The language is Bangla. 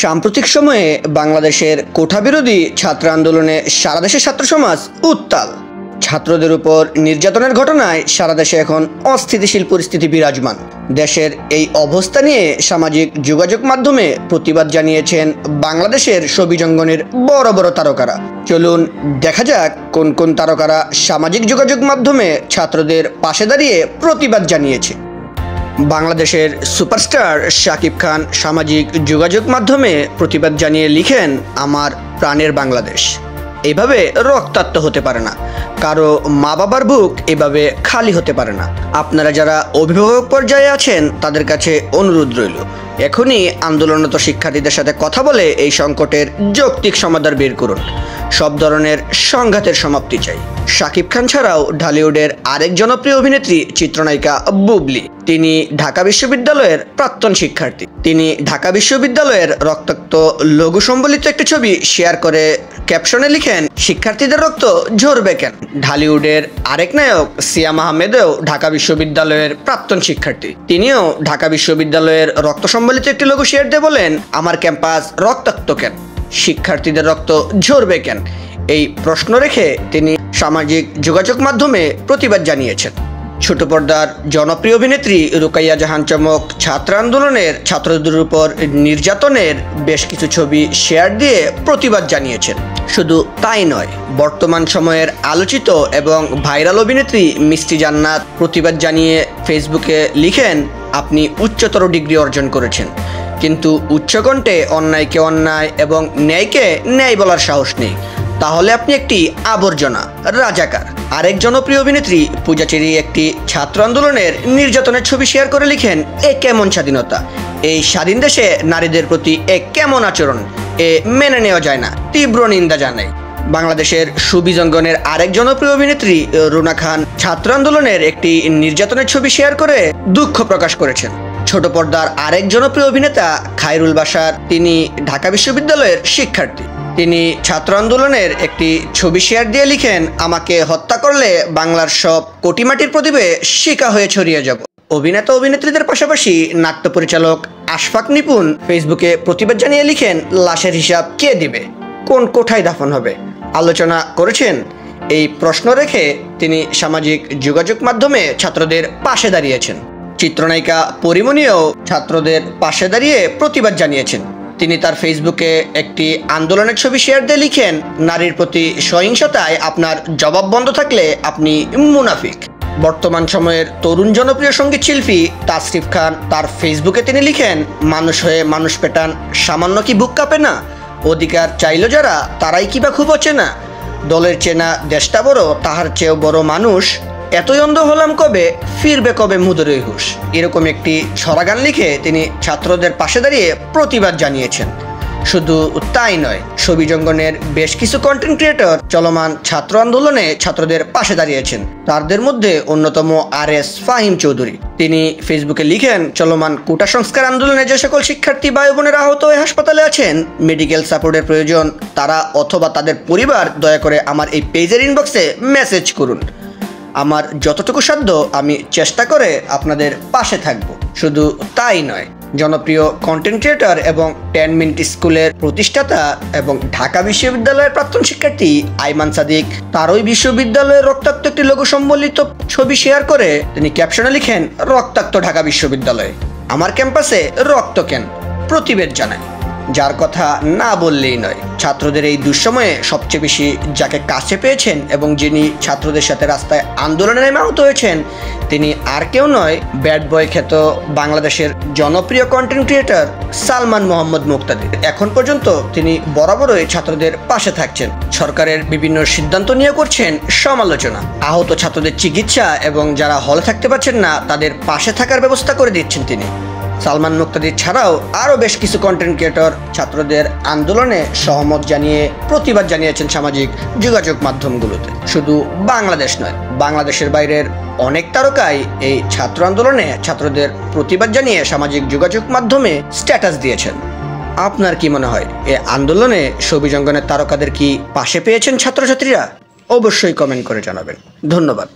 সাম্প্রতিক সময়ে বাংলাদেশের কোঠাবিরোধী ছাত্র আন্দোলনে সারা দেশের ছাত্র সমাজ উত্তাল। ছাত্রদের উপর নির্যাতনের ঘটনায় সারা দেশে এখন অস্থিতিশীল পরিস্থিতি বিরাজমান। দেশের এই অবস্থা নিয়ে সামাজিক যোগাযোগ মাধ্যমে প্রতিবাদ জানিয়েছেন বাংলাদেশের ছবিজঙ্গনের বড় বড় তারকারা। চলুন দেখা যাক কোন কোন তারকারা সামাজিক যোগাযোগ মাধ্যমে ছাত্রদের পাশে দাঁড়িয়ে প্রতিবাদ জানিয়েছে। বাংলাদেশের সুপারস্টার শাকিব খান সামাজিক যোগাযোগ মাধ্যমে প্রতিবাদ জানিয়ে লিখেন, আমার প্রাণের বাংলাদেশ এভাবে রক্তাক্ত হতে পারে না, কারো মা বাবার বুক এভাবে খালি হতে পারে না। আপনারা যারা অভিভাবক পর্যায়ে আছেন তাদের কাছে অনুরোধ রইল, এখনই আন্দোলনরত শিক্ষার্থীদের সাথে কথা বলে এই সংকটের যৌক্তিক সমাধান বের করুন। সব ধরনের সংঘাতের সমাপ্তি চাই। শাকিব খান ছাড়াও ঢালিউডের আরেক জনপ্রিয় অভিনেত্রী চিত্রনায়িকা বুবলি, তিনি ঢাকা বিশ্ববিদ্যালয়ের প্রাক্তন শিক্ষার্থী। তিনি ঢাকা বিশ্ববিদ্যালয়ের রক্তাক্ত লোগো সম্বলিত একটি ছবি শেয়ার করে ক্যাপশনে লিখেন, শিক্ষার্থীদের রক্ত ঝরবে কেন। ঢালিউডের আরেক নায়ক সিয়াম আহমেদও ঢাকা বিশ্ববিদ্যালয়ের প্রাক্তন শিক্ষার্থী। তিনিও ঢাকা বিশ্ববিদ্যালয়ের রক্ত সম্বলিত একটি লোগো শেয়ার দিয়ে বলেন, আমার ক্যাম্পাস রক্তাক্ত কেন, শিক্ষার্থীদের রক্ত ঝরবে কেন। এই প্রশ্ন রেখে তিনি সামাজিক যোগাযোগ মাধ্যমে প্রতিবাদ জানিয়েছেন। ছোট পর্দার জনপ্রিয় অভিনেত্রী রুকাইয়া জাহান চমক ছাত্র আন্দোলনের ছাত্রদের উপর নির্যাতনের বেশ কিছু ছবি শেয়ার দিয়ে প্রতিবাদ জানিয়েছেন। শুধু তাই নয়, বর্তমান সময়ের আলোচিত এবং ভাইরাল অভিনেত্রী মিষ্টি জান্নাত প্রতিবাদ জানিয়ে ফেসবুকে লিখেন, আপনি উচ্চতর ডিগ্রি অর্জন করেছেন, কিন্তু উচ্চকণ্ঠে অন্যায়কে অন্যায় এবং ন্যায়কে ন্যায় বলার সাহস নেই, তাহলে আপনি একটি আবর্জনা, রাজাকার। আরেক জনপ্রিয় অভিনেত্রী পূজা চেরি একটি ছাত্র আন্দোলনের নির্যাতনের ছবি শেয়ার করে লিখেন, এ কেমন স্বাধীনতা, এই স্বাধীন দেশে নারীদের প্রতি এ কেমন আচরণ, এ মেনে নেওয়া যায় না, তীব্র নিন্দা জানাই। বাংলাদেশের ছবিজঙ্গনের আরেক জনপ্রিয় অভিনেত্রী রুনা খান ছাত্র আন্দোলনের একটি নির্যাতনের ছবি শেয়ার করে দুঃখ প্রকাশ করেছেন। ছোট পর্দার আরেক জনপ্রিয় অভিনেতা খায়রুল বাশার, তিনি ঢাকা বিশ্ববিদ্যালয়ের শিক্ষার্থী। তিনি ছাত্র আন্দোলনের একটি ছবি শেয়ার দিয়ে লিখেন, আমাকে হত্যা করলে বাংলার সব কোটিমাটির প্রদীপে শিকা হয়ে ছড়িয়ে যাব। অভিনেতা অভিনেত্রীদের পাশাপাশি নাট্য পরিচালক আশফাক নিপুণ ফেসবুকে প্রতিবাদ জানিয়ে লিখেন, লাশের হিসাব কে দিবে, কোন কোঠায় দাফন হবে। আলোচনা করেছেন এই প্রশ্ন রেখে তিনি সামাজিক যোগাযোগ মাধ্যমে ছাত্রদের পাশে দাঁড়িয়েছেন। চিত্রনায়িকা পরিমণিও ছাত্রদের পাশে দাঁড়িয়ে প্রতিবাদ জানিয়েছেন। তিনি তার ফেসবুকে একটি আন্দোলনের ছবি শেয়ার দিয়ে লিখেন, নারীর প্রতি সহিংসতায় আপনার জবাব বন্ধ থাকলে আপনি মুনাফিক। বর্তমান সময়ের তরুণ জনপ্রিয় সঙ্গীত শিল্পী তাসরিফ খান তার ফেসবুকে তিনি লিখেন, মানুষ হয়ে মানুষ পেটান, সামান্য কি বুক কাঁপে না, অধিকার চাইল যারা তারাই কিবা খুব অচেনা, দলের চেনা দেশটা বড় তাহার চেয়েও বড় মানুষ, এতই অন্ধ হলাম কবে, ফিরবে কবে মুদরই হুশ। এরকম একটি ছড়াগান লিখে তিনি ছাত্রদের পাশে দাঁড়িয়ে প্রতিবাদ জানিয়েছেন। শুধু তাই নয়, ছবিজঙ্গনের বেশ কিছু কন্টেন্ট ক্রিয়েটর চলমান ছাত্র আন্দোলনে ছাত্রদের পাশে দাঁড়িয়েছেন। তাদের মধ্যে অন্যতম RS ফাহিম চৌধুরী। তিনি ফেসবুকে লিখেন, চলমান কোটা সংস্কার আন্দোলনে যে সকল শিক্ষার্থী ভাই বোনেরা আহত হয়ে হাসপাতালে আছেন, মেডিকেল সাপোর্টের প্রয়োজন, তারা অথবা তাদের পরিবার দয়া করে আমার এই পেজের ইনবক্সে মেসেজ করুন। আমার যতটুকু সাধ্য আমি চেষ্টা করে আপনাদের পাশে থাকব। শুধু তাই নয়, জনপ্রিয় কন্টেন্ট ক্রিয়েটর এবং 10 মিনিট স্কুলের প্রতিষ্ঠাতা এবং ঢাকা বিশ্ববিদ্যালয়ের প্রাক্তন শিক্ষার্থী আইমান সাদিক তারই বিশ্ববিদ্যালয়ের রক্তাক্ত একটি লোগো সম্বলিত ছবি শেয়ার করে তিনি ক্যাপশনে লিখেন, রক্তাক্ত ঢাকা বিশ্ববিদ্যালয়, আমার ক্যাম্পাসে রক্ত কেন, প্রতিবাদ জানাই। যার কথা না বললেই নয়, ছাত্রদের এই দুঃসময়ে সবচেয়ে বেশি যাকে কাছে পেয়েছেন এবং যিনি ছাত্রদের সাথে রাস্তায় আন্দোলনে নেমে আহত হয়েছেন, তিনি আর কেউ নয়, ব্যাড বয় খ্যাত বাংলাদেশের জনপ্রিয় কন্টেন্ট ক্রিয়েটর সালমান মোহাম্মদ মুক্তাদির। এখন পর্যন্ত তিনি বরাবরই ছাত্রদের পাশে থাকছেন, সরকারের বিভিন্ন সিদ্ধান্ত নিয়ে করছেন সমালোচনা, আহত ছাত্রদের চিকিৎসা এবং যারা হলে থাকতে পারছেন না তাদের পাশে থাকার ব্যবস্থা করে দিচ্ছেন তিনি। সালমান মুক্তাদির ছাড়াও আরও বেশ কিছু কন্টেন্ট ক্রিয়েটর ছাত্রদের আন্দোলনে সহমত জানিয়ে প্রতিবাদ জানিয়েছেন সামাজিক যোগাযোগ মাধ্যমগুলোতে। শুধু বাংলাদেশ নয়, বাংলাদেশের বাইরের অনেক তারকাই এই ছাত্র আন্দোলনে ছাত্রদের প্রতিবাদ জানিয়ে সামাজিক যোগাযোগ মাধ্যমে স্ট্যাটাস দিয়েছেন। আপনার কি মনে হয়, এই আন্দোলনে ছবিজঙ্গনের তারকাদের কি পাশে পেয়েছেন ছাত্রছাত্রীরা? অবশ্যই কমেন্ট করে জানাবেন। ধন্যবাদ।